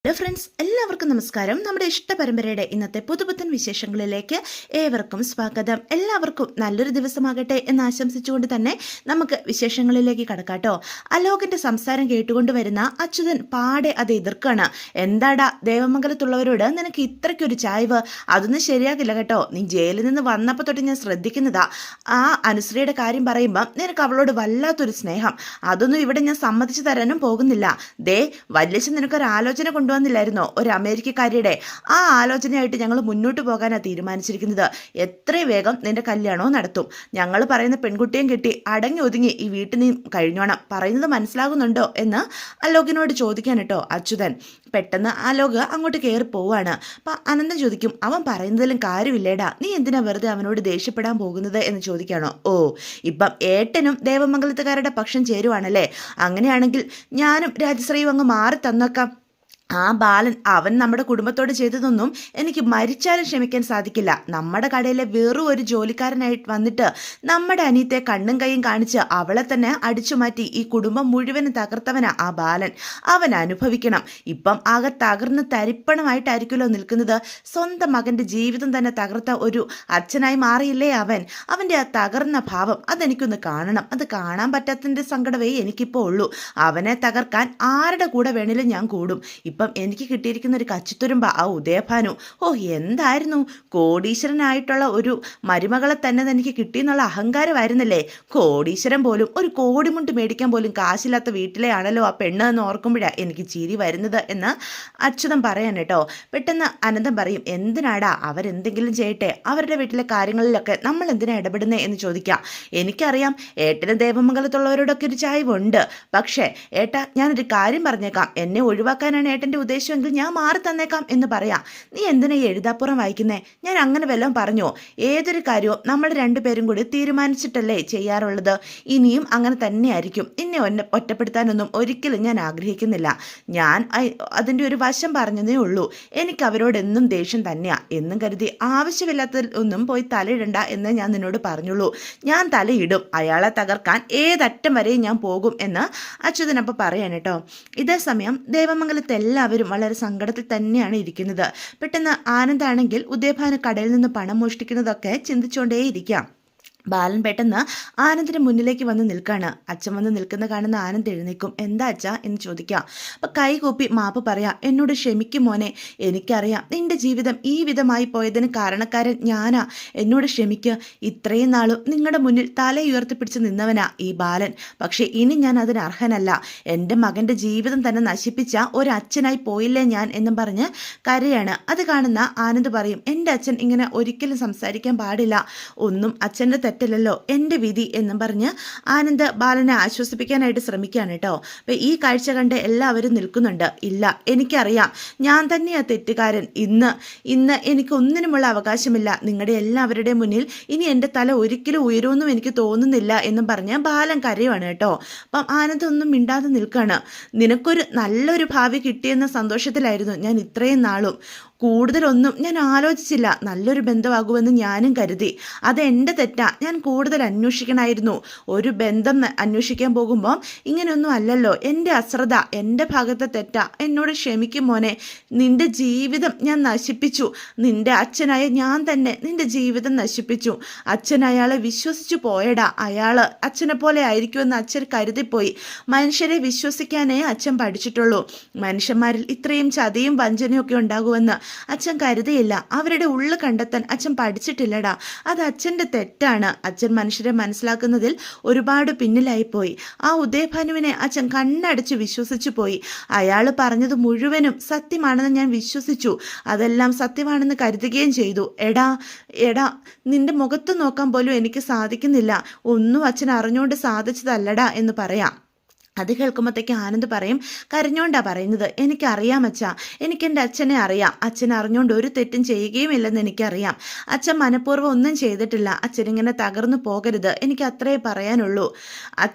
Hello friends, എല്ലാവർക്കും നമസ്കാരം. നമ്മുടെ ഇഷ്ടപരമ്പരയുടെ ഇന്നത്തെ പുതുപുത്തൻ വിശേഷങ്ങളിലേക്ക് ഏവർക്കും സ്വാഗതം. എല്ലാവർക്കും നല്ലൊരു ദിവസമാകട്ടെ എന്ന് ആശംസിച്ചുകൊണ്ട് തന്നെ നമുക്ക് വിശേഷങ്ങളിലേക്ക് കടക്കാട്ടോ. അലോകിന്റെ സംസാരം കേട്ടുകൊണ്ട് വരുന്ന അച്യുതൻ പാടെ അത് എതിർക്കാണ്. എന്താടാ ദേവമംഗലത്തുള്ളവരോട് നിനക്ക് ഇത്രയ്ക്കൊരു ചായ്വ്? അതൊന്നും ശരിയാകില്ല കേട്ടോ. നീ ജയിലിൽ നിന്ന് വന്നപ്പോൾ തൊട്ട് ഞാൻ ശ്രദ്ധിക്കുന്നതാ. ആ അനുശ്രീയുടെ കാര്യം പറയുമ്പം നിനക്ക് അവളോട് വല്ലാത്തൊരു സ്നേഹം. അതൊന്നും ഇവിടെ ഞാൻ സമ്മതിച്ചു തരാനും പോകുന്നില്ല. വല്യച്ഛൻ നിനക്കൊരു ആലോചന കൊണ്ടുവന്നില്ലായിരുന്നോ, ഒരു അമേരിക്കക്കാരിയുടെ? ആ ആലോചനയായിട്ട് ഞങ്ങൾ മുന്നോട്ട് പോകാനാണ് തീരുമാനിച്ചിരിക്കുന്നത്. എത്രയും വേഗം നിന്റെ കല്യാണവും നടത്തും. ഞങ്ങൾ പറയുന്ന പെൺകുട്ടിയും കെട്ടി അടങ്ങി ഒതുങ്ങി ഈ വീട്ടിൽ നീ കഴിഞ്ഞോണം. പറയുന്നത് മനസ്സിലാകുന്നുണ്ടോ എന്ന് അലോകിനോട് ചോദിക്കാൻ കേട്ടോ അച്യുതൻ. പെട്ടെന്ന് അലോക് അങ്ങോട്ട് കയറി പോവാണ്. അപ്പം അനന്തൻ ചോദിക്കും, അവൻ പറയുന്നതിലും കാര്യമില്ലേടാ, നീ എന്തിനാ വെറുതെ അവനോട് ദേഷ്യപ്പെടാൻ പോകുന്നത് എന്ന് ചോദിക്കാണോ? ഓ, ഇപ്പം ഏട്ടനും ദേവമംഗലത്തുകാരുടെ പക്ഷം ചേരുവാണല്ലേ? അങ്ങനെയാണെങ്കിൽ ഞാനും രാജശ്രീയും അങ്ങ് മാറി തന്നേക്കാം. ആ ബാലൻ, അവൻ നമ്മുടെ കുടുംബത്തോട് ചെയ്തതൊന്നും എനിക്ക് മരിച്ചാലും ക്ഷമിക്കാൻ സാധിക്കില്ല. നമ്മുടെ കടയിലെ വെറും ഒരു ജോലിക്കാരനായിട്ട് വന്നിട്ട് നമ്മുടെ അനിയത്തെ കണ്ണും കൈയും കാണിച്ച് അവളെ തന്നെ അടിച്ചു മാറ്റി ഈ കുടുംബം മുഴുവനും തകർത്തവനാ ആ ബാലൻ. അവൻ അനുഭവിക്കണം. ഇപ്പം ആകെ തകർന്ന് തരിപ്പണമായിട്ടായിരിക്കുമല്ലോ നിൽക്കുന്നത്. സ്വന്തം മകൻ്റെ ജീവിതം തന്നെ തകർത്ത ഒരു അച്ഛനായി മാറിയില്ലേ അവൻ? അവൻ്റെ ആ തകർന്ന ഭാവം അതെനിക്കൊന്ന് കാണണം. അത് കാണാൻ പറ്റാത്തതിൻ്റെ സങ്കടമേ എനിക്കിപ്പോൾ ഉള്ളൂ. അവനെ തകർക്കാൻ ആരുടെ കൂടെ വേണേലും ഞാൻ കൂടും. ഇപ്പം എനിക്ക് കിട്ടിയിരിക്കുന്ന ഒരു കച്ചിത്തുരുമ്പ ആ ഉദയഭാനു. ഓ, എന്തായിരുന്നു! കോടീശ്വരനായിട്ടുള്ള ഒരു മരുമകളെ തന്നെ എനിക്ക് കിട്ടിയെന്നുള്ള അഹങ്കാരമായിരുന്നല്ലേ? കോടീശ്വരൻ പോലും ഒരു കോടിമുണ്ട് മേടിക്കാൻ പോലും കാശില്ലാത്ത വീട്ടിലെയാണല്ലോ ആ പെണ്ണ് എന്ന് ഓർക്കുമ്പോഴാണ് എനിക്ക് ചിരി വരുന്നത് എന്ന് അച്യുതൻ പറയാൻ കേട്ടോ. പെട്ടെന്ന് അനന്തം പറയും, എന്തിനാടാ അവരെന്തെങ്കിലും ചെയ്യട്ടെ, അവരുടെ വീട്ടിലെ കാര്യങ്ങളിലൊക്കെ നമ്മൾ എന്തിനാ ഇടപെടുന്നേ എന്ന് ചോദിക്കാം. എനിക്കറിയാം ഏട്ടന് ദേവമംഗലത്തുള്ളവരോടൊക്കെ ഒരു ചായ്വുണ്ട്. പക്ഷേ ഏട്ടാ, ഞാനൊരു കാര്യം പറഞ്ഞേക്കാം. എന്നെ ഒഴിവാക്കാനാണ് ഏട്ടൻ്റെ ഉദ്ദേശമെങ്കിൽ ഞാൻ മാറി തന്നേക്കാം എന്ന് പറയാം. നീ എന്തിനാ ഈ എഴുതാപ്പുറം വായിക്കുന്നേ? ഞാൻ അങ്ങനെ വല്ലതും പറഞ്ഞോ? ഏതൊരു കാര്യവും നമ്മൾ രണ്ടുപേരും കൂടി തീരുമാനിച്ചിട്ടല്ലേ ചെയ്യാറുള്ളത്. ഇനിയും അങ്ങനെ തന്നെയായിരിക്കും. എന്നെ ഒറ്റപ്പെടുത്താനൊന്നും ഒരിക്കലും ഞാൻ ആഗ്രഹിക്കുന്നില്ല. ഞാൻ അതിൻ്റെ ഒരു വശം പറഞ്ഞതേ ഉള്ളൂ. എനിക്ക് അവരോട് എന്നും ദേഷ്യം തന്നെയാണ്. എന്നും കരുതി ആവശ്യമില്ലാത്ത ഒന്നും പോയി തലയിടണ്ട എന്ന് ഞാൻ നിന്നോട് പറഞ്ഞുള്ളൂ. ഞാൻ തലയിടും. അയാളെ തകർക്കാൻ ഏതറ്റം വരെയും ഞാൻ പോകും എന്ന് അച്യുതനപ്പം പറയാൻ കേട്ടോ. ഇതേ സമയം ദേവമംഗലത്തെ എല്ലാവരും വളരെ സങ്കടത്തിൽ തന്നെയാണ് ഇരിക്കുന്നത്. പെട്ടെന്ന് ആനന്ദാണെങ്കിൽ ഉദയഭാനു കടയിൽ നിന്ന് പണം മോഷ്ടിക്കുന്നതൊക്കെ ചിന്തിച്ചുകൊണ്ടേയിരിക്കാം. ബാലൻ പെട്ടെന്ന് ആനന്ദിന് മുന്നിലേക്ക് വന്ന് നിൽക്കാണ്. അച്ഛൻ വന്ന് നിൽക്കുന്ന കാണുന്ന ആനന്ദ് എഴുന്നേക്കും. എന്താ അച്ഛാ എന്ന് ചോദിക്കാം. അപ്പം കൈകൂപ്പി മാപ്പ് പറയാം. എന്നോട് ക്ഷമിക്കും മോനെ. എനിക്കറിയാം നിന്റെ ജീവിതം ഈ വിധമായി പോയതിന് കാരണക്കാരൻ ഞാനാ. എന്നോട് ക്ഷമിക്കുക. ഇത്രയും നാളും നിങ്ങളുടെ മുന്നിൽ തലയുയർത്തിപ്പിടിച്ച് നിന്നവനാ ഈ ബാലൻ. പക്ഷേ ഇനി ഞാൻ അതിന് അർഹനല്ല. എൻ്റെ മകൻ്റെ ജീവിതം തന്നെ നശിപ്പിച്ച ഒരച്ഛനായി പോയില്ലേ ഞാൻ എന്നും പറഞ്ഞ് കരയാണ്. അത് കാണുന്ന ആനന്ദ് പറയും, എൻ്റെ അച്ഛൻ ഇങ്ങനെ ഒരിക്കലും സംസാരിക്കാൻ പാടില്ല. ഒന്നും അച്ഛൻ്റെ തെറ്റല്ലല്ലോ, എൻ്റെ വിധി എന്നും പറഞ്ഞ് ആനന്ദ് ബാലനെ ആശ്വസിപ്പിക്കാനായിട്ട് ശ്രമിക്കുകയാണ് കേട്ടോ. അപ്പം ഈ കാഴ്ച കണ്ട് എല്ലാവരും നിൽക്കുന്നുണ്ട്. ഇല്ല, എനിക്കറിയാം ഞാൻ തന്നെയാണ് തെറ്റുകാരൻ. ഇന്ന് എനിക്ക് ഒന്നിനുമുള്ള അവകാശമില്ല. നിങ്ങളുടെ എല്ലാവരുടെയും മുന്നിൽ ഇനി എൻ്റെ തല ഒരിക്കലും ഉയരുമെന്നും എനിക്ക് തോന്നുന്നില്ല എന്നും പറഞ്ഞ് ബാലൻ കരയുവാണ് കേട്ടോ. അപ്പം ആനന്ദ് ഒന്നും മിണ്ടാതെ നിൽക്കുകയാണ്. നിനക്കൊരു നല്ലൊരു ഭാവി കിട്ടിയെന്ന സന്തോഷത്തിലായിരുന്നു ഞാൻ ഇത്രയും നാളും. കൂടുതലൊന്നും ഞാൻ ആലോചിച്ചില്ല. നല്ലൊരു ബന്ധമാകുമെന്ന് ഞാനും കരുതി. അത് എൻ്റെ തെറ്റാ. ഞാൻ കൂടുതൽ അന്വേഷിക്കണമായിരുന്നു. ഒരു ബന്ധം അന്വേഷിക്കാൻ പോകുമ്പോൾ ഇങ്ങനെയൊന്നും അല്ലല്ലോ. എൻ്റെ അശ്രദ്ധ, എൻ്റെ ഭാഗത്തെ തെറ്റാ. എന്നോട് ക്ഷമിക്കും മോനെ. നിൻ്റെ ജീവിതം ഞാൻ നശിപ്പിച്ചു. നിൻ്റെ അച്ഛനായ ഞാൻ തന്നെ നിൻ്റെ ജീവിതം നശിപ്പിച്ചു. അച്ഛൻ അയാളെ വിശ്വസിച്ചു പോയടാ. അയാൾ അച്ഛനെ പോലെ ആയിരിക്കുമെന്ന് അച്ഛൻ കരുതിപ്പോയി. മനുഷ്യരെ വിശ്വസിക്കാനേ അച്ഛൻ പഠിച്ചിട്ടുള്ളൂ. മനുഷ്യന്മാരിൽ ഇത്രയും ചതിയും വഞ്ചനയൊക്കെ ഉണ്ടാകുമെന്ന് അച്ഛൻ കരുതിയില്ല. അവരുടെ ഉള്ളു കണ്ടെത്താൻ അച്ഛൻ പഠിച്ചിട്ടില്ലടാ. അത് അച്ഛൻ്റെ തെറ്റാണ്. അച്ഛൻ മനുഷ്യരെ മനസ്സിലാക്കുന്നതിൽ ഒരുപാട് പിന്നിലായിപ്പോയി. ആ ഉദയഭാനുവിനെ അച്ഛൻ കണ്ണടച്ച് വിശ്വസിച്ചു പോയി. അയാൾ പറഞ്ഞത് മുഴുവനും സത്യമാണെന്ന് ഞാൻ വിശ്വസിച്ചു. അതെല്ലാം സത്യമാണെന്ന് കരുതുകയും ചെയ്തു. എടാ നിന്റെ മുഖത്ത് നോക്കാൻ പോലും എനിക്ക് സാധിക്കുന്നില്ല. ഒന്നും അച്ഛൻ അറിഞ്ഞുകൊണ്ട് സാധിച്ചതല്ലടാ എന്ന് പറയാം. അത് കേൾക്കുമ്പോഴത്തേക്ക് ആനന്ദ് പറയും, കരഞ്ഞോണ്ടാ പറയുന്നത്. എനിക്കറിയാം അച്ഛാ, എനിക്കെൻ്റെ അച്ഛനെ അറിയാം. അച്ഛൻ അറിഞ്ഞുകൊണ്ട് ഒരു തെറ്റും ചെയ്യുകയും ഇല്ലെന്ന് എനിക്കറിയാം. അച്ഛൻ മനഃപൂർവ്വം ഒന്നും ചെയ്തിട്ടില്ല. അച്ഛനിങ്ങനെ തകർന്നു പോകരുത്, എനിക്ക് അത്രേ പറയാനുള്ളൂ.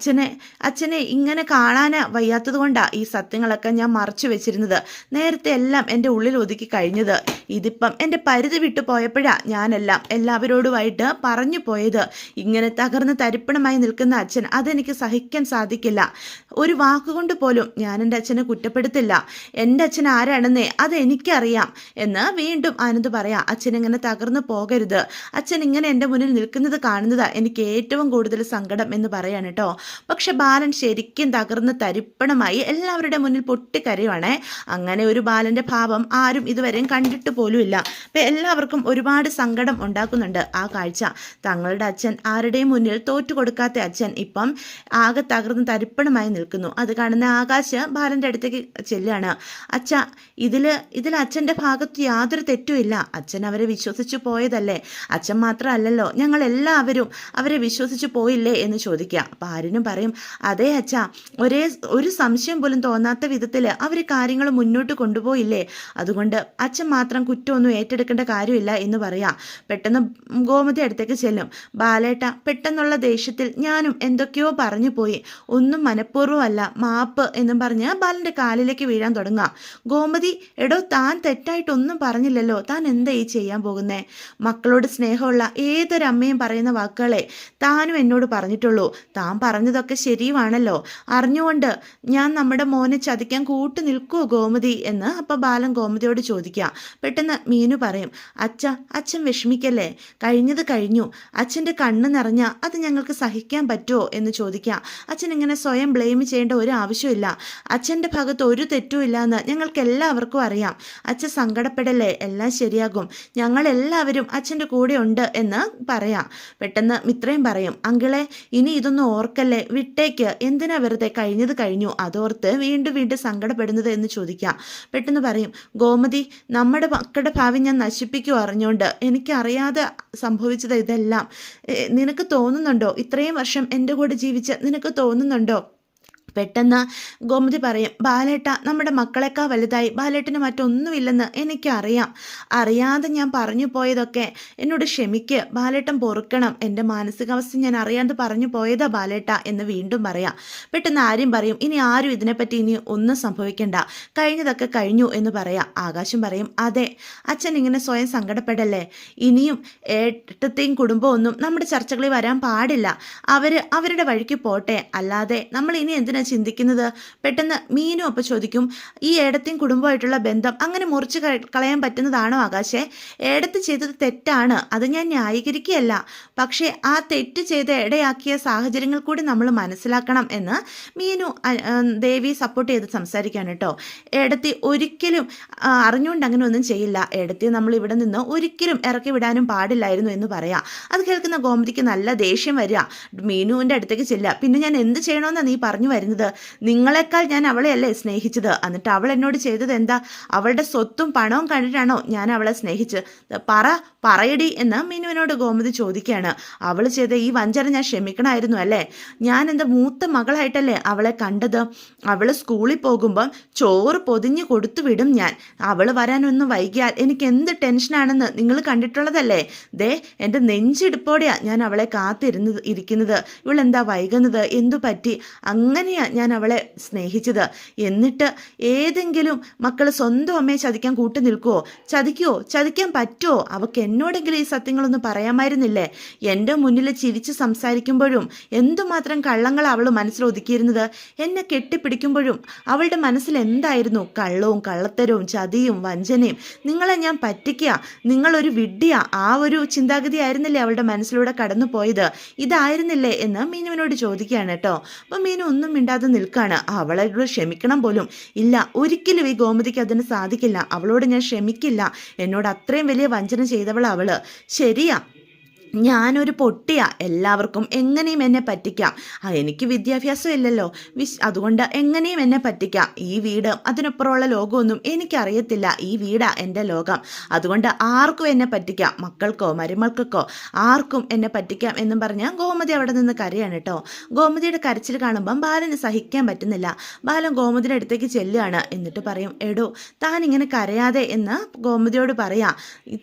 അച്ഛനെ ഇങ്ങനെ കാണാൻ വയ്യാത്തത് കൊണ്ടാണ് ഈ സത്യങ്ങളൊക്കെ ഞാൻ മറച്ചു വെച്ചിരുന്നത്. നേരത്തെ എല്ലാം എൻ്റെ ഉള്ളിൽ ഒതുക്കി കഴിഞ്ഞത്. ഇതിപ്പം എൻ്റെ പരിധി വിട്ടു പോയപ്പോഴാണ് ഞാനെല്ലാം എല്ലാവരോടുമായിട്ട് പറഞ്ഞു പോയത്. ഇങ്ങനെ തകർന്ന് തരിപ്പണമായി നിൽക്കുന്ന അച്ഛൻ, അതെനിക്ക് സഹിക്കാൻ സാധിക്കില്ല. ഒരു വാക്കുകൊണ്ട് പോലും ഞാൻ എൻ്റെ അച്ഛനെ കുറ്റപ്പെടുത്തില്ല. എൻ്റെ അച്ഛൻ ആരാണെന്നേ അതെനിക്കറിയാം എന്ന് വീണ്ടും ആനന്ദ് പറയാം. അച്ഛൻ ഇങ്ങനെ തകർന്നു പോകരുത്, അച്ഛൻ ഇങ്ങനെ എൻ്റെ മുന്നിൽ നിൽക്കുന്നത് കാണുന്നതാ എനിക്ക് ഏറ്റവും കൂടുതൽ സങ്കടം എന്ന് പറയാണ് കേട്ടോ. പക്ഷെ ബാലൻ ശരിക്കും തകർന്ന് തരിപ്പണമായി എല്ലാവരുടെ മുന്നിൽ പൊട്ടിക്കരയുവാണേ. അങ്ങനെ ഒരു ബാലൻ്റെ ഭാവം ആരും ഇതുവരെയും കണ്ടിട്ട് പോലുമില്ല. അപ്പം എല്ലാവർക്കും ഒരുപാട് സങ്കടം ഉണ്ടാക്കുന്നുണ്ട് ആ കാഴ്ച. തങ്ങളുടെ അച്ഛൻ ആരുടെയും മുന്നിൽ തോറ്റു കൊടുക്കാത്ത അച്ഛൻ ഇപ്പം ആകെ തകർന്ന് തരിപ്പണമായി നിൽക്കുന്നു. അത് കാണുന്ന ആകാശ് ബാലൻ്റെ അടുത്തേക്ക് ചെല്ലുകയാണ്. അച്ഛ, ഇതിൽ അച്ഛൻ്റെ ഭാഗത്ത് യാതൊരു തെറ്റുമില്ല. അച്ഛൻ അവരെ വിശ്വസിച്ചു പോയതല്ലേ. അച്ഛൻ മാത്രമല്ലല്ലോ, ഞങ്ങൾ എല്ലാവരും അവരെ വിശ്വസിച്ചു പോയില്ലേ എന്ന് ചോദിക്കുക. അപ്പം ആരിനും പറയും, അതേ അച്ഛ, ഒരു സംശയം പോലും തോന്നാത്ത വിധത്തിൽ അവർ കാര്യങ്ങൾ മുന്നോട്ട് കൊണ്ടുപോയില്ലേ. അതുകൊണ്ട് അച്ഛൻ മാത്രം കുറ്റമൊന്നും ഏറ്റെടുക്കേണ്ട കാര്യമില്ല എന്ന് പറയാം. പെട്ടെന്ന് ഗോമതി അടുത്തേക്ക് ചെല്ലും. ബാലേട്ട, പെട്ടെന്നുള്ള ദേഷ്യത്തിൽ ഞാനും എന്തൊക്കെയോ പറഞ്ഞു പോയി, ഒന്നും മനഃപൂർവ്വമല്ല, മാപ്പ് എന്നും പറഞ്ഞ് ബാലൻ്റെ കാലിലേക്ക് വീഴാൻ തുടങ്ങുക. ഗോമതി, എടോ, താൻ തെറ്റായിട്ടൊന്നും പറഞ്ഞില്ലല്ലോ, താൻ എന്താ ഈ ചെയ്യാൻ പോകുന്നേ? മക്കളോട് സ്നേഹമുള്ള ഏതൊരമ്മയും പറയുന്ന വാക്കുകളെ താനും എന്നോട് പറഞ്ഞിട്ടുള്ളൂ. താൻ പറഞ്ഞതൊക്കെ ശരിയുമാണല്ലോ. അറിഞ്ഞുകൊണ്ട് ഞാൻ നമ്മുടെ മോനെ ചതിക്കാൻ കൂട്ടു നിൽക്കുമോ ഗോമതി എന്ന് അപ്പം ബാലൻ ഗോമതിയോട് ചോദിക്കുക. പെട്ടെന്ന് മീനു പറയും, അച്ഛൻ വിഷമിക്കല്ലേ, കഴിഞ്ഞത് കഴിഞ്ഞു. അച്ഛൻ്റെ കണ്ണ് നിറഞ്ഞ അത് ഞങ്ങൾക്ക് സഹിക്കാൻ പറ്റുമോ എന്ന് ചോദിക്കുക. അച്ഛൻ ഇങ്ങനെ സ്വയം ബ്ലെയിം ചെയ്യേണ്ട ഒരു ആവശ്യമില്ല. അച്ഛൻ്റെ ഭാഗത്ത് ഒരു തെറ്റുമില്ല എന്ന് ഞങ്ങൾക്ക് എല്ലാവർക്കും അറിയാം. അച്ഛൻ സങ്കടപ്പെടല്ലേ, എല്ലാം ശരിയാകും. ഞങ്ങളെല്ലാവരും അച്ഛൻ്റെ കൂടെ ഉണ്ട് എന്ന് പറയാം. പെട്ടെന്ന് മിത്രയും പറയും, അങ്കിളെ, ഇനി ഇതൊന്നും ഓർക്കല്ലേ, വിട്ടേക്ക്. എന്തിനാ വെറുതെ, കഴിഞ്ഞത് കഴിഞ്ഞു, അതോർത്ത് വീണ്ടും വീണ്ടും സങ്കടപ്പെടുന്നത് എന്ന് ചോദിക്കാം. പെട്ടെന്ന് പറയും, ഗോമതി, നമ്മുടെ മക്കളുടെ ഭാവി ഞാൻ നശിപ്പിക്കുമോ അറിഞ്ഞുകൊണ്ട്? എനിക്കറിയാതെ സംഭവിച്ചത് ഇതെല്ലാം. നിനക്ക് തോന്നുന്നുണ്ടോ? ഇത്രയും വർഷം എൻ്റെ കൂടെ ജീവിച്ച് നിനക്ക് തോന്നുന്നുണ്ടോ? പെട്ടെന്ന് ഗോമതി പറയും, ബാലേട്ട, നമ്മുടെ മക്കളെക്കാൾ വലുതായി ബാലേട്ടന് മറ്റൊന്നുമില്ലെന്ന് എനിക്കറിയാം. അറിയാതെ ഞാൻ പറഞ്ഞു പോയതൊക്കെ എന്നോട് ക്ഷമിക്ക്, ബാലേട്ടൻ പൊറുക്കണം. എൻ്റെ മാനസികാവസ്ഥ ഞാൻ അറിയാതെ പറഞ്ഞു പോയതാ ബാലേട്ട എന്ന് വീണ്ടും പറയാം. പെട്ടെന്ന് ആര്യം പറയും, ഇനി ആരും ഇതിനെപ്പറ്റി ഇനി ഒന്നും സംഭവിക്കണ്ട, കഴിഞ്ഞതൊക്കെ കഴിഞ്ഞു എന്ന് പറയാം. ആകാശം പറയും, അതെ, അച്ഛൻ ഇങ്ങനെ സ്വയം സങ്കടപ്പെടല്ലേ. ഇനിയും ഏട്ടത്തെയും കുടുംബമൊന്നും നമ്മുടെ ചർച്ചകളിൽ വരാൻ പാടില്ല. അവരുടെ വഴിക്ക് പോട്ടെ, അല്ലാതെ നമ്മൾ ഇനി എന്തിനാ ചിന്തിക്കുന്നത്? പെട്ടെന്ന് മീനും അപ്പം ചോദിക്കും, ഈ ഏടത്തെയും കുടുംബമായിട്ടുള്ള ബന്ധം അങ്ങനെ മുറിച്ച് കളയാൻ പറ്റുന്നതാണോ ആകാശേ? ഏടത്ത് ചെയ്തത് തെറ്റാണ്, അത് ഞാൻ ന്യായീകരിക്കുകയല്ല. പക്ഷേ ആ തെറ്റ് ചെയ്ത് ഇടയാക്കിയ സാഹചര്യങ്ങൾ കൂടി നമ്മൾ മനസ്സിലാക്കണം എന്ന് മീനു ദേവി സപ്പോർട്ട് ചെയ്ത് സംസാരിക്കാൻ കേട്ടോ. ഏടത്തി ഒരിക്കലും അറിഞ്ഞുകൊണ്ട് അങ്ങനെ ഒന്നും ചെയ്യില്ല. ഏടത്തി നമ്മൾ ഇവിടെ നിന്ന് ഒരിക്കലും ഇറക്കി വിടാനും പാടില്ലായിരുന്നു എന്ന് പറയാം. അത് കേൾക്കുന്ന ഗോമതിക്ക് നല്ല ദേഷ്യം വരിക. മീനുവിൻ്റെ അടുത്തേക്ക് ചെല്ലുക. പിന്നെ ഞാൻ എന്ത് ചെയ്യണമെന്നാണ് നീ പറഞ്ഞു വരുന്നത്? നിങ്ങളെക്കാൾ ഞാൻ അവളെയല്ലേ സ്നേഹിച്ചത്? എന്നിട്ട് അവൾ എന്നോട് ചെയ്തത് എന്താ? അവളുടെ സ്വത്തും പണവും കണ്ടിട്ടാണോ ഞാൻ അവളെ സ്നേഹിച്ച്? പറയടി എന്ന് മീനുവിനോട് ഗോമതി ചോദിക്കുകയാണ്. അവൾ ചെയ്ത ഈ വഞ്ചന ഞാൻ ക്ഷമിക്കണമായിരുന്നു അല്ലേ? ഞാൻ എൻ്റെ മൂത്ത മകളായിട്ടല്ലേ അവളെ കണ്ടത്? അവൾ സ്കൂളിൽ പോകുമ്പം ചോറ് പൊതിഞ്ഞ് കൊടുത്തു വിടും ഞാൻ. അവൾ വരാനൊന്നും വൈകിയാൽ എനിക്ക് എന്ത് ടെൻഷനാണെന്ന് നിങ്ങൾ കണ്ടിട്ടുള്ളതല്ലേ? ദേ, എൻ്റെ നെഞ്ചിടിപ്പോടെയാ ഞാൻ അവളെ ഇരിക്കുന്നത്. ഇവളെന്താ വൈകുന്നത്? എന്തു പറ്റി? അങ്ങനെയാ ഞാൻ അവളെ സ്നേഹിച്ചത്. എന്നിട്ട് ഏതെങ്കിലും മക്കൾ സ്വന്തം അമ്മയെ ചതിക്കാൻ കൂട്ടു നിൽക്കുമോ? ചതിക്കാൻ പറ്റുമോ? അവൾക്ക് എന്നോടെങ്കിലും ഈ സത്യങ്ങളൊന്നും പറയാമായിരുന്നില്ലേ? എൻ്റെ മുന്നിൽ ചിരിച്ച് സംസാരിക്കുമ്പോഴും എന്തുമാത്രം കള്ളങ്ങൾ അവൾ മനസ്സിൽ ഒതുക്കിയിരുന്നത്. എന്നെ കെട്ടിപ്പിടിക്കുമ്പോഴും അവളുടെ മനസ്സിൽ എന്തായിരുന്നു? കള്ളവും കള്ളത്തരവും ചതിയും വഞ്ചനയും. നിങ്ങളെ ഞാൻ പറ്റിക്കുക, നിങ്ങളൊരു വിഡ്ഢിയ, ആ ഒരു ചിന്താഗതി ആയിരുന്നില്ലേ അവളുടെ മനസ്സിലൂടെ കടന്നു പോയത്? ഇതായിരുന്നില്ലേ എന്ന് മീനുവിനോട് ചോദിക്കുകയാണ് കേട്ടോ. അപ്പം മീനു ഒന്നും മിണ്ടാതെ നിൽക്കുകയാണ്. അവളോട് ക്ഷമിക്കണം പോലും ഇല്ല. ഒരിക്കലും ഈ ഗോമതിക്ക് അതിന് സാധിക്കില്ല. അവളോട് ഞാൻ ക്ഷമിക്കില്ല. എന്നോട് അത്രയും വലിയ വഞ്ചന ചെയ്തവൾ അവള്. ശരിയാ, ഞാനൊരു പൊട്ടിയാ, എല്ലാവർക്കും എങ്ങനെയും എന്നെ പറ്റിക്കാം. എനിക്ക് വിദ്യാഭ്യാസം ഇല്ലല്ലോ, അതുകൊണ്ട് എങ്ങനെയും എന്നെ പറ്റിക്കാം. ഈ വീട് അതിനപ്പുറമുള്ള ലോകമൊന്നും എനിക്കറിയത്തില്ല. ഈ വീടാ എൻ്റെ ലോകം. അതുകൊണ്ട് ആർക്കും എന്നെ പറ്റിക്കാം, മക്കൾക്കോ മരുമക്കൾക്കോ ആർക്കും എന്നെ പറ്റിക്കാം എന്നും പറഞ്ഞാൽ ഗോമതി അവിടെ നിന്ന് കരയാണ് കേട്ടോ. ഗോമതിയുടെ കരച്ചിൽ കാണുമ്പം ബാലന് സഹിക്കാൻ പറ്റുന്നില്ല. ബാലൻ ഗോമതിയുടെ അടുത്തേക്ക് ചെല്ലുകയാണ്. എന്നിട്ട് പറയും, എടോ, താൻ ഇങ്ങനെ കരയാതെ എന്ന് ഗോമതിയോട് പറയാം.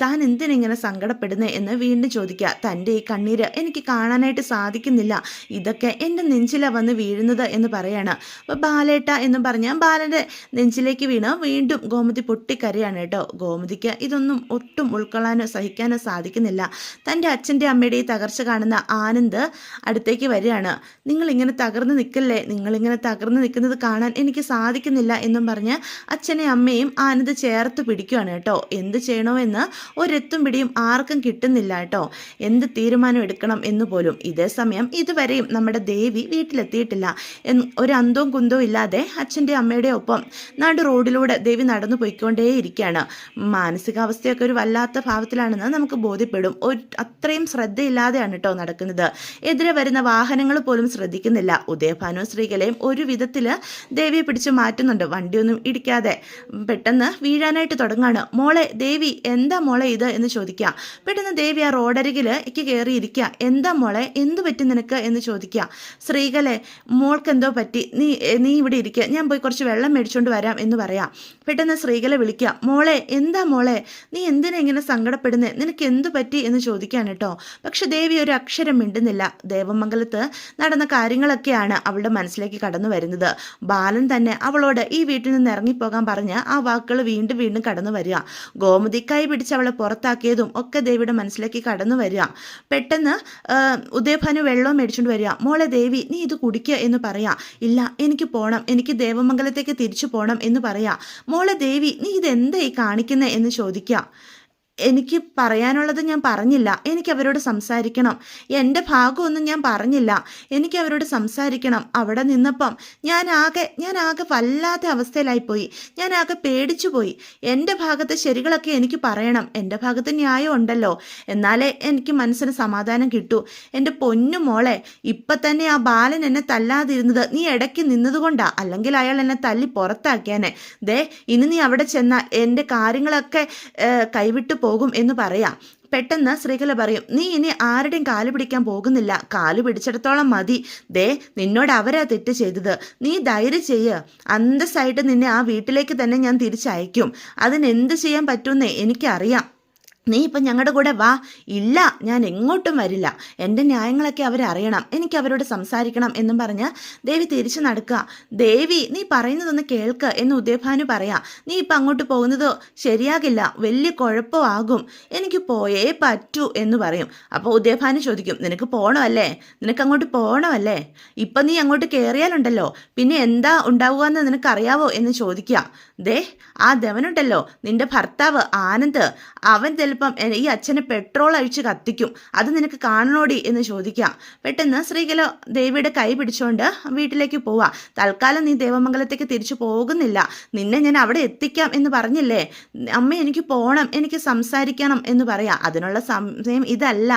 താൻ എന്തിനിങ്ങനെ സങ്കടപ്പെടുന്നേ എന്ന് വീണ്ടും ചോദിക്കുക. തൻ്റെ ഈ കണ്ണീര് എനിക്ക് കാണാനായിട്ട് സാധിക്കുന്നില്ല, ഇതൊക്കെ എൻ്റെ നെഞ്ചിലാണ് വന്ന് വീഴുന്നത് എന്ന് പറയാണ്. അപ്പോൾ ബാലേട്ട എന്ന് പറഞ്ഞാൽ ബാലൻ്റെ നെഞ്ചിലേക്ക് വീണ് വീണ്ടും ഗോമതി പൊട്ടിക്കരയാണ് കേട്ടോ. ഗോമതിക്ക് ഇതൊന്നും ഒട്ടും ഉൾക്കൊള്ളാനോ സഹിക്കാനോ സാധിക്കുന്നില്ല. തൻ്റെ അച്ഛൻ്റെ അമ്മയുടെ ഈ തകർച്ച കാണുന്ന ആനന്ദ് അടുത്തേക്ക് വരികയാണ്. നിങ്ങളിങ്ങനെ തകർന്ന് നിൽക്കല്ലേ, നിങ്ങളിങ്ങനെ തകർന്ന് നിൽക്കുന്നത് കാണാൻ എനിക്ക് സാധിക്കുന്നില്ല എന്നും പറഞ്ഞ് അച്ഛനെയും അമ്മയും ആനന്ദ് ചേർത്ത് പിടിക്കുകയാണ് കേട്ടോ. എന്ത് ചെയ്യണമെന്ന് ഒരെത്തും പിടിയും ആർക്കും കിട്ടുന്നില്ല കേട്ടോ. എന്ത് തീരുമാനം എടുക്കണം എന്ന് പോലും. ഇതേ സമയം ഇതുവരെയും നമ്മുടെ ദേവി വീട്ടിലെത്തിയിട്ടില്ല. ഒരു അന്തവും കുന്തവും ഇല്ലാതെ അച്ഛൻ്റെ അമ്മയുടെ ഒപ്പം നടു റോഡിലൂടെ ദേവി നടന്നു പോയിക്കൊണ്ടേയിരിക്കുകയാണ്. മാനസികാവസ്ഥയൊക്കെ ഒരു വല്ലാത്ത ഭാവത്തിലാണെന്ന് നമുക്ക് ബോധ്യപ്പെടും. അത്രയും ശ്രദ്ധയില്ലാതെയാണ് കേട്ടോ നടക്കുന്നത്. എതിരെ വരുന്ന വാഹനങ്ങൾ പോലും ശ്രദ്ധിക്കുന്നില്ല. ഉദയഭാനു ശ്രീകലയും ഒരു വിധത്തിൽ ദേവിയെ പിടിച്ച് മാറ്റുന്നുണ്ട്, വണ്ടിയൊന്നും ഇടിക്കാതെ. പെട്ടെന്ന് വീഴാനായിട്ട് തുടങ്ങാണ്. മോളെ ദേവി, എന്താ മോളെ ഇത് എന്ന് ചോദിക്കുക. പെട്ടെന്ന് ദേവി ആ റോഡരികിലേക്ക് കയറിയിരിക്കുക. എന്താ മോളെ, എന്തു പറ്റി നിനക്ക് എന്ന് ചോദിക്കുക. ശ്രീകലെ, മോൾക്ക് എന്തോ പറ്റി, നീ ഇവിടെ ഇരിക്കുക, ഞാൻ പോയി കുറച്ച് വെള്ളം മേടിച്ചുകൊണ്ട് വരാം എന്ന് പറയാം. പെട്ടെന്ന് ശ്രീകലെ വിളിക്കുക. മോളെ, എന്താ മോളെ, നീ എന്തിനാ ഇങ്ങനെ സങ്കടപ്പെടുന്നേ, നിനക്ക് എന്തു പറ്റി എന്ന് ചോദിക്കുകയാണ് കേട്ടോ. പക്ഷെ ദേവി ഒരു അക്ഷരം മിണ്ടുന്നില്ല. ദേവമംഗലത്ത് നടന്ന കാര്യങ്ങളൊക്കെയാണ് അവളുടെ മനസ്സിലേക്ക് കടന്നു വരുന്നത്. ബാലൻ തന്നെ അവളോട് ഈ വീട്ടിൽ നിന്ന് ഇറങ്ങിപ്പോകാൻ പറഞ്ഞ് ആ വാക്കുകൾ വീണ്ടും വീണ്ടും കടന്നു വരിക. ഗോമതി കൈ പിടിച്ച് അവളെ പുറത്താക്കിയതും ഒക്കെ ദേവിയുടെ മനസ്സിലേക്ക് കടന്നു വരിക. പെട്ടെന്ന് ഉദയഭാനു വെള്ളവും മേടിച്ചുകൊണ്ട് വരിക. മോളെ ദേവി, നീ ഇത് കുടിക്കുക എന്ന് പറയാ. ഇല്ല, എനിക്ക് പോകണം, എനിക്ക് ദേവമംഗലത്തേക്ക് തിരിച്ചു പോകണം എന്ന് പറയാ. മോളെ ദേവി, നീ ഇതെന്താ ഈ കാണിക്കുന്നേ എന്ന് ചോദിക്കുക. എനിക്ക് പറയാനുള്ളത് ഞാൻ പറഞ്ഞില്ല, എനിക്ക് അവരോട് സംസാരിക്കണം. എൻ്റെ ഭാഗമൊന്നും ഞാൻ പറഞ്ഞില്ല, എനിക്ക് അവരോട് സംസാരിക്കണം. അവിടെ നിന്നപ്പം ഞാനാകെ വല്ലാത്ത അവസ്ഥയിലായിപ്പോയി, ഞാനാകെ പേടിച്ചു പോയി. എൻ്റെ ഭാഗത്തെ ശരികളൊക്കെ എനിക്ക് പറയണം, എൻ്റെ ഭാഗത്ത് ന്യായം ഉണ്ടല്ലോ, എന്നാലേ എനിക്ക് മനസ്സിന് സമാധാനം കിട്ടൂ. എൻ്റെ പൊന്നു മോളെ, ഇപ്പം തന്നെ ആ ബാലൻ എന്നെ തല്ലാതിരുന്നത് നീ ഇടയ്ക്ക് നിന്നതുകൊണ്ടാ, അല്ലെങ്കിൽ അയാൾ എന്നെ തല്ലി പുറത്താക്കിയാനെ. ദേ, ഇനി നീ അവിടെ ചെന്നാൽ എൻ്റെ കാര്യങ്ങളൊക്കെ കൈവിട്ടു പോകും എന്ന് പറയാം. പെട്ടെന്ന് ശ്രീകല പറയും, നീ ഇനി ആരുടെയും കാല് പിടിക്കാൻ പോകുന്നില്ല, കാല് പിടിച്ചിടത്തോളം മതി. ദേ, നിന്നോട് അവരാ തെറ്റ് ചെയ്തത്, നീ ധൈര്യം ചെയ്യ്, അന്തസ്സായിട്ട് നിന്നെ ആ വീട്ടിലേക്ക് തന്നെ ഞാൻ തിരിച്ചയക്കും. അതിനെന്ത് ചെയ്യാൻ പറ്റുമെന്നേ എനിക്കറിയാം. നീ ഇപ്പം ഞങ്ങളുടെ കൂടെ വാ. ഇല്ല, ഞാൻ എങ്ങോട്ടും വരില്ല, എൻ്റെ ന്യായങ്ങളൊക്കെ അവരറിയണം, എനിക്ക് അവരോട് സംസാരിക്കണം എന്നും പറഞ്ഞ് ദേവി തിരിച്ചു നടക്കുക. ദേവി, നീ പറയുന്നതൊന്ന് കേൾക്ക് എന്ന് ഉദയഭാനു പറയാം. നീ ഇപ്പം അങ്ങോട്ട് പോകുന്നത് ശരിയാകില്ല, വലിയ കുഴപ്പമാകും, എനിക്ക് പോയേ പറ്റൂ എന്ന് പറയും. അപ്പോൾ ഉദയഭാനു ചോദിക്കും, നിനക്ക് പോകണമല്ലേ, നിനക്ക് അങ്ങോട്ട് പോകണമല്ലേ, ഇപ്പം നീ അങ്ങോട്ട് കയറിയാലുണ്ടല്ലോ പിന്നെ എന്താ ഉണ്ടാവുക എന്ന് നിനക്കറിയാവോ എന്ന് ചോദിക്കുക. ദേ, ആ ദേവനുണ്ടല്ലോ, നിന്റെ ഭർത്താവ് ആനന്ദ്, അവൻ ചിലപ്പം ഈ അച്ഛനെ പെട്രോൾ അഴിച്ച് കത്തിക്കും, അത് നിനക്ക് കാണണോടി എന്ന് ചോദിക്കാം. പെട്ടെന്ന് ശ്രീകല ദേവിയുടെ കൈ പിടിച്ചുകൊണ്ട് വീട്ടിലേക്ക് പോവാ. തൽക്കാലം നീ ദേവമംഗലത്തേക്ക് തിരിച്ചു പോകുന്നില്ല, നിന്നെ ഞാൻ അവിടെ എത്തിക്കാം എന്ന് പറഞ്ഞില്ലേ. അമ്മ, എനിക്ക് പോകണം, എനിക്ക് സംസാരിക്കണം എന്ന് പറയാം. അതിനുള്ള സമയം ഇതല്ല,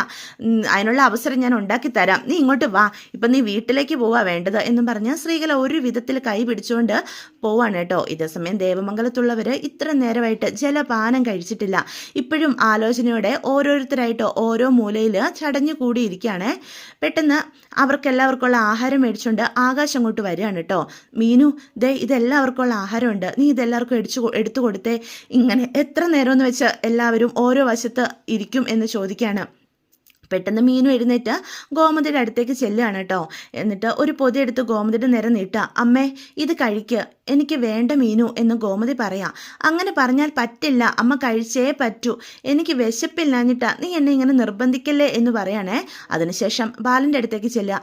അതിനുള്ള അവസരം ഞാൻ ഉണ്ടാക്കി തരാം, നീ ഇങ്ങോട്ട് വാ, ഇപ്പം നീ വീട്ടിലേക്ക് പോവാ വേണ്ടത് എന്നും പറഞ്ഞ് ശ്രീകല ഒരു വിധത്തിൽ കൈ പിടിച്ചുകൊണ്ട് പോവാണ് കേട്ടോ. ഇതേസമയം ദേവമംഗലത്തുള്ളവർ ഇത്ര നേരമായിട്ട് ജലപാനം കഴിച്ചിട്ടില്ല. ഇപ്പോഴും ആലോചനയോടെ ഓരോരുത്തരായിട്ട് ഓരോ മൂലയിൽ ചടഞ്ഞു കൂടിയിരിക്കുകയാണ്. പെട്ടെന്ന് അവർക്കെല്ലാവർക്കുള്ള ആഹാരം മേടിച്ചുകൊണ്ട് ആകാശം അങ്ങോട്ട് വരികയാണ് കേട്ടോ. മീനു, ദേ ഇതെല്ലാവർക്കുള്ള ആഹാരമുണ്ട്, നീ ഇതെല്ലാവർക്കും എടുത്തു കൊടുത്തേ. ഇങ്ങനെ എത്ര നേരമെന്ന് വെച്ച് എല്ലാവരും ഓരോ വശത്ത് ഇരിക്കും എന്ന് ചോദിക്കുകയാണ്. പെട്ടെന്ന് മീനു എഴുന്നേറ്റ് ഗോമതിയുടെ അടുത്തേക്ക് ചെല്ലുകയാണ് കേട്ടോ. എന്നിട്ട് ഒരു പൊതി എടുത്ത് ഗോമതിയുടെ നേരെ നീട്ടുക. അമ്മേ, ഇത് കഴിക്കുക, എനിക്ക് വേണ്ട മീനു എന്ന് ഗോമതി പറയാം. അങ്ങനെ പറഞ്ഞാൽ പറ്റില്ല, അമ്മ കഴിച്ചേ പറ്റൂ, എനിക്ക് വിശപ്പില്ലാഞ്ഞിട്ടാ, നീ എന്നെ ഇങ്ങനെ നിർബന്ധിക്കല്ലേ എന്ന് പറയണേ. അതിനുശേഷം ബാലൻ്റെ അടുത്തേക്ക് ചെല്ലുക.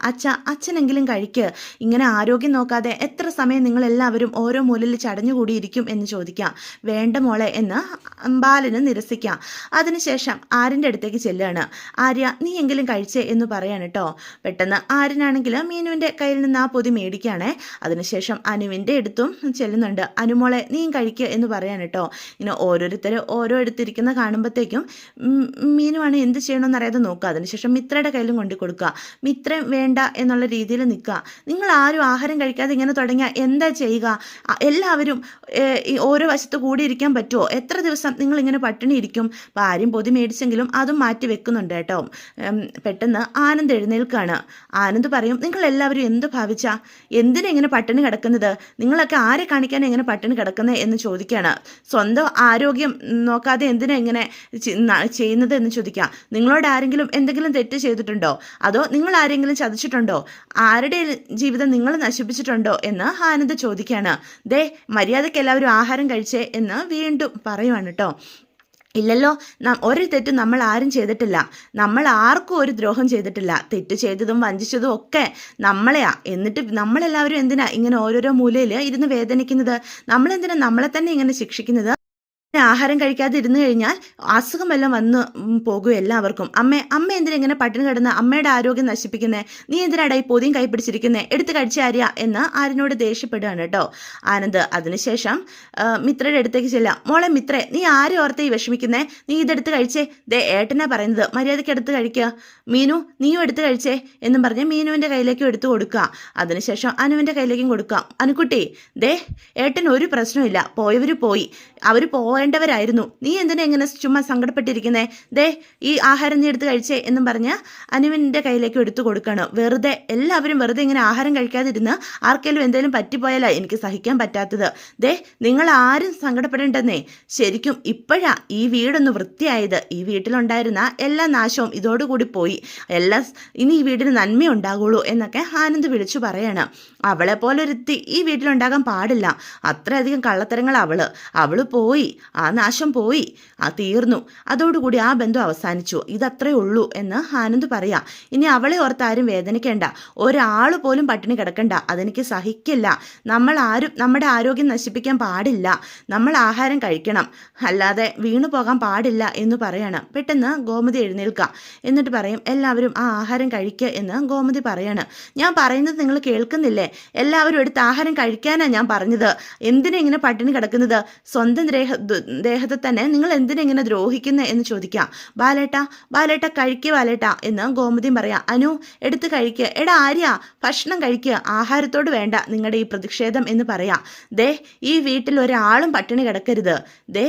അച്ഛനെങ്കിലും കഴിക്കുക, ഇങ്ങനെ ആരോഗ്യം നോക്കാതെ എത്ര സമയം നിങ്ങളെല്ലാവരും ഓരോ മൂലയിൽ ചടഞ്ഞുകൂടിയിരിക്കും എന്ന് ചോദിക്കാം. വേണ്ട മോളെ എന്ന് ബാലന് നിരസിക്കാം. അതിനുശേഷം ആര്യൻ്റെ അടുത്തേക്ക് ചെല്ലുകയാണ്. ആര്യ, നീ എങ്കിലും കഴിച്ചേ എന്ന് പറയാണ് കേട്ടോ. പെട്ടെന്ന് ആര്യനാണെങ്കിൽ മീനുവിൻ്റെ കയ്യിൽ നിന്ന് ആ പൊതി മേടിക്കുകയാണേ. അതിനുശേഷം അനുവിൻ്റെ അടുത്തും ചെല്ലുന്നുണ്ട്. അനുമോളെ, നീയും കഴിക്കുക എന്ന് പറയാൻ കേട്ടോ. ഇങ്ങനെ ഓരോരുത്തർ ഓരോ എടുത്തിരിക്കുന്ന കാണുമ്പോഴത്തേക്കും മീനുവാണ് എന്ത് ചെയ്യണമെന്ന് അറിയാതെ നോക്കുക. അതിനുശേഷം മിത്രയുടെ കയ്യിലും കൊണ്ടു കൊടുക്കുക. മിത്രം വേണ്ട എന്നുള്ള രീതിയിൽ നിൽക്കുക. നിങ്ങൾ ആരും ആഹാരം കഴിക്കാതെ ഇങ്ങനെ തുടങ്ങിയാൽ എന്താ ചെയ്യുക? എല്ലാവരും ഓരോ വശത്ത് കൂടി ഇരിക്കാൻ പറ്റുമോ? എത്ര ദിവസം നിങ്ങൾ ഇങ്ങനെ പട്ടിണി ഇരിക്കും? അപ്പോൾ ആരും പൊതി മേടിച്ചെങ്കിലും അതും മാറ്റി വെക്കുന്നുണ്ട് കേട്ടോ. പെട്ടെന്ന് ആനന്ദ് എഴുന്നേൽക്കാണ്. ആനന്ദ് പറയും, നിങ്ങൾ എല്ലാവരും എന്ത് ഭാവിച്ചാ, എന്തിനാ ഇങ്ങനെ പട്ടിണി കിടക്കുന്നത്? നിങ്ങളൊക്കെ ആരെ കാണിക്കാൻ എങ്ങനെ പട്ടിണി കിടക്കുന്നത് എന്ന് ചോദിക്കുകയാണ്. സ്വന്തം ആരോഗ്യം നോക്കാതെ എന്തിനാ ഇങ്ങനെ ചെയ്യുന്നത് എന്ന് ചോദിക്കാം. നിങ്ങളോട് ആരെങ്കിലും എന്തെങ്കിലും തെറ്റ് ചെയ്തിട്ടുണ്ടോ, അതോ നിങ്ങൾ ആരെങ്കിലും ചതിച്ചിട്ടുണ്ടോ, ആരുടെ ജീവിതം നിങ്ങൾ നശിപ്പിച്ചിട്ടുണ്ടോ എന്ന് ആനന്ദ് ചോദിക്കുകയാണ്. ദേ മര്യാദയ്ക്ക് എല്ലാവരും ആഹാരം കഴിച്ചേ എന്ന് വീണ്ടും പറയുവാണ് കേട്ടോ. ഇല്ലല്ലോ, ഒരു തെറ്റും നമ്മൾ ആരും ചെയ്തിട്ടില്ല, നമ്മൾ ആർക്കും ഒരു ദ്രോഹം ചെയ്തിട്ടില്ല, തെറ്റ് ചെയ്തതും വഞ്ചിച്ചതും ഒക്കെ നമ്മളെയാ. എന്നിട്ട് നമ്മളെല്ലാവരും എന്തിനാ ഇങ്ങനെ ഓരോരോ മൂലയിൽ ഇരുന്ന് വേദനിക്കുന്നത്, നമ്മളെന്തിനാ നമ്മളെ തന്നെ ഇങ്ങനെ ശിക്ഷിക്കുന്നത്? ആഹാരം കഴിക്കാതെ ഇരുന്ന് കഴിഞ്ഞാൽ അസുഖം വല്ലതും വന്ന് പോകും എല്ലാവർക്കും. അമ്മ എന്തിനാ ഇങ്ങനെ പട്ടിണി കിടന്ന് അമ്മയുടെ ആരോഗ്യം നശിപ്പിക്കുന്നേ, നീ എന്തിനാടാ ഈ പൊതിയും കൈ പിടിച്ചിരിക്കുന്നേ, എടുത്ത് കഴിച്ച ആര്യ എന്ന് ആര്യനോട് ദേഷ്യപ്പെടുകയാണ് കേട്ടോ ആനന്ദ്. അതിനുശേഷം മിത്രയുടെ അടുത്തേക്ക് ചെല്ലാം. മോളെ മിത്രേ, നീ ആരും ഓർത്ത് ഈ വിഷമിക്കുന്നേ, നീ ഇതെടുത്ത് കഴിച്ചേ, ദേ ഏട്ടനാ പറയുന്നത്, മര്യാദയ്ക്ക് എടുത്ത് കഴിക്കുക. മീനു നീയും എടുത്ത് കഴിച്ചേ എന്നും പറഞ്ഞ് മീനുവിൻ്റെ കയ്യിലേക്കും എടുത്ത് കൊടുക്കുക. അതിനുശേഷം അനുവിൻ്റെ കയ്യിലേക്കും കൊടുക്കാം. അനുക്കുട്ടി, ദേ ഏട്ടൻ ഒരു പ്രശ്നമില്ല, പോയവർ പോയി, അവർ പോവേണ്ടവരായിരുന്നു, നീ എന്തിനാ എങ്ങനെ ചുമ്മാ സങ്കടപ്പെട്ടിരിക്കുന്നേ, ദേ ഈ ആഹാരം നീ എടുത്ത് കഴിച്ചേ എന്നും പറഞ്ഞ് അനുവിൻ്റെ കയ്യിലേക്ക് എടുത്തു കൊടുക്കണം. വെറുതെ എല്ലാവരും വെറുതെ ഇങ്ങനെ ആഹാരം കഴിക്കാതിരുന്ന് ആർക്കെങ്കിലും എന്തെങ്കിലും പറ്റിപ്പോയാലോ എനിക്ക് സഹിക്കാൻ പറ്റാത്തത്. ദേ നിങ്ങൾ ആരും സങ്കടപ്പെടേണ്ടെന്നേ, ശരിക്കും ഇപ്പോഴാ ഈ വീടൊന്ന് വൃത്തിയായത്, ഈ വീട്ടിലുണ്ടായിരുന്ന എല്ലാ നാശവും ഇതോടുകൂടി പോയി, ഇനി ഈ വീടിന് നന്മയുണ്ടാകുള്ളൂ എന്നൊക്കെ ആനന്ദ് വിളിച്ചു പറയാണ്. അവളെ പോലൊരുത്തി ഈ വീട്ടിലുണ്ടാകാൻ പാടില്ല, അത്രയധികം കള്ളത്തരങ്ങൾ അവള് പോയി, ആ നാശം പോയി, തീർന്നു, അതോടുകൂടി ആ ബന്ധം അവസാനിച്ചു, ഇതത്രേ ഉള്ളൂ എന്ന് ആനന്ദ് പറയാം. ഇനി അവളെ ഓർത്ത് ആരും വേദനിക്കേണ്ട, ഒരാൾ പോലും പട്ടിണി കിടക്കണ്ട, അതെനിക്ക് സഹിക്കില്ല, നമ്മൾ ആരും നമ്മുടെ ആരോഗ്യം നശിപ്പിക്കാൻ പാടില്ല, നമ്മൾ ആഹാരം കഴിക്കണം, അല്ലാതെ വീണു പോകാൻ പാടില്ല എന്ന് പറയണം. പെട്ടെന്ന് ഗോമതി എഴുന്നേൽക്കുക, എന്നിട്ട് പറയും എല്ലാവരും ആ ആഹാരം കഴിക്കുക എന്ന് ഗോമതി പറയാണ്. ഞാൻ പറയുന്നത് നിങ്ങൾ കേൾക്കുന്നില്ലേ, എല്ലാവരും എടുത്ത് ആഹാരം കഴിക്കാനാണ് ഞാൻ പറഞ്ഞത്, എന്തിനാ ഇങ്ങനെ പട്ടിണി കിടക്കുന്നത്, സ്വന്തം ദേഹത്തെ തന്നെ നിങ്ങൾ എന്തിനാ ഇങ്ങനെ ദ്രോഹിക്കുന്നത് എന്ന് ചോദിക്കാം. ബാലേട്ട കഴിക്കുക ബാലേട്ട എന്ന് ഗോമതിയും പറയാം. അനു എടുത്ത് കഴിക്കുക, എടാ ആര്യ ഭക്ഷണം കഴിക്കുക, ആഹാരത്തോട് വേണ്ട നിങ്ങളുടെ ഈ പ്രതിഷേധം എന്ന് പറയാം. ദേ ഈ വീട്ടിൽ ഒരാളും പട്ടിണി കിടക്കരുത്, ദേ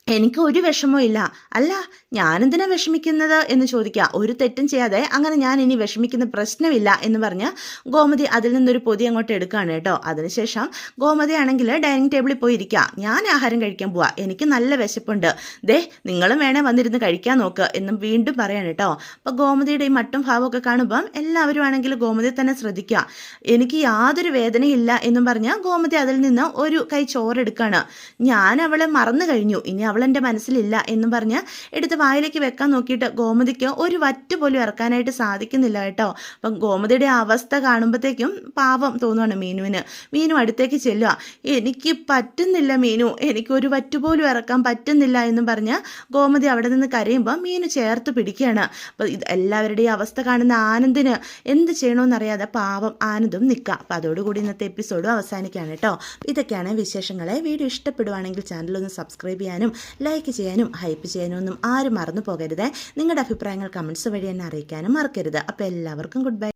എനിക്ക് ഒരു വിഷമവും ഇല്ല. അല്ല ഞാനെന്തിനാ വിഷമിക്കുന്നത് എന്ന് ചോദിക്കുക. ഒരു തെറ്റും ചെയ്യാതെ അങ്ങനെ ഞാൻ ഇനി വിഷമിക്കുന്ന പ്രശ്നമില്ല എന്ന് പറഞ്ഞ് ഗോമതി അതിൽ നിന്നൊരു പൊതി അങ്ങോട്ട് എടുക്കുകയാണ് കേട്ടോ. അതിനുശേഷം ഗോമതി ആണെങ്കിൽ ഡൈനിങ് ടേബിളിൽ പോയി ഇരിക്കുക. ഞാൻ ആഹാരം കഴിക്കാൻ പോവാ, എനിക്ക് നല്ല വിശപ്പുണ്ട്, ദേ നിങ്ങളും വേണേ വന്നിരുന്ന് കഴിക്കാൻ നോക്ക് എന്നും വീണ്ടും പറയാണ് കേട്ടോ. അപ്പോൾ ഗോമതിയുടെ ഈ മട്ടും ഭാവമൊക്കെ കാണുമ്പം എല്ലാവരും ആണെങ്കിൽ ഗോമതി തന്നെ ശ്രദ്ധിക്കുക. എനിക്ക് യാതൊരു വേദനയില്ല എന്നും പറഞ്ഞ് ഗോമതി അതിൽ നിന്ന് ഒരു കൈ ചോറെടുക്കുകയാണ്. ഞാൻ അവളെ മറന്നു കഴിഞ്ഞു, ഇനി അവൾ എൻ്റെ മനസ്സിലില്ല എന്നും പറഞ്ഞ് എടുത്ത് വായിലേക്ക് വെക്കാൻ നോക്കിയിട്ട് ഗോമതിക്ക് ഒരു വറ്റ് പോലും ഇറക്കാനായിട്ട് സാധിക്കുന്നില്ല കേട്ടോ. അപ്പം ഗോമതിയുടെ അവസ്ഥ കാണുമ്പോഴത്തേക്കും പാവം തോന്നുവാണ് മീനുവിന്. മീനു അടുത്തേക്ക് ചെല്ലുക, എനിക്ക് പറ്റുന്നില്ല മീനു, എനിക്കൊരു വറ്റ് പോലും ഇറക്കാൻ പറ്റുന്നില്ല എന്നും പറഞ്ഞ് ഗോമതി അവിടെ നിന്ന് കരയുമ്പോൾ മീനു ചേർത്ത് പിടിക്കുകയാണ്. അപ്പോൾ ഇത് എല്ലാവരുടെയും അവസ്ഥ കാണുന്ന ആനന്ദിന് എന്ത് ചെയ്യണമെന്നറിയാതെ പാവം ആനന്ദും നിൽക്കുക. അപ്പോൾ അതോടുകൂടി ഇന്നത്തെ എപ്പിസോഡും അവസാനിക്കുകയാണ് കേട്ടോ. ഇതൊക്കെയാണ് വിശേഷങ്ങളെ. വീഡിയോ ഇഷ്ടപ്പെടുവാണെങ്കിൽ ചാനലൊന്ന് സബ്സ്ക്രൈബ് ചെയ്യാനും ലൈക്ക് ചെയ്യാനും ഹൈപ്പ് ചെയ്യാനും ഒന്നും ആരും മറന്നു പോകരുത്. നിങ്ങളുടെ അഭിപ്രായങ്ങൾ കമൻസ് വഴി എന്നെ അറിയിക്കാനും മറക്കരുത്. അപ്പോൾ എല്ലാവർക്കും ഗുഡ് ബൈ.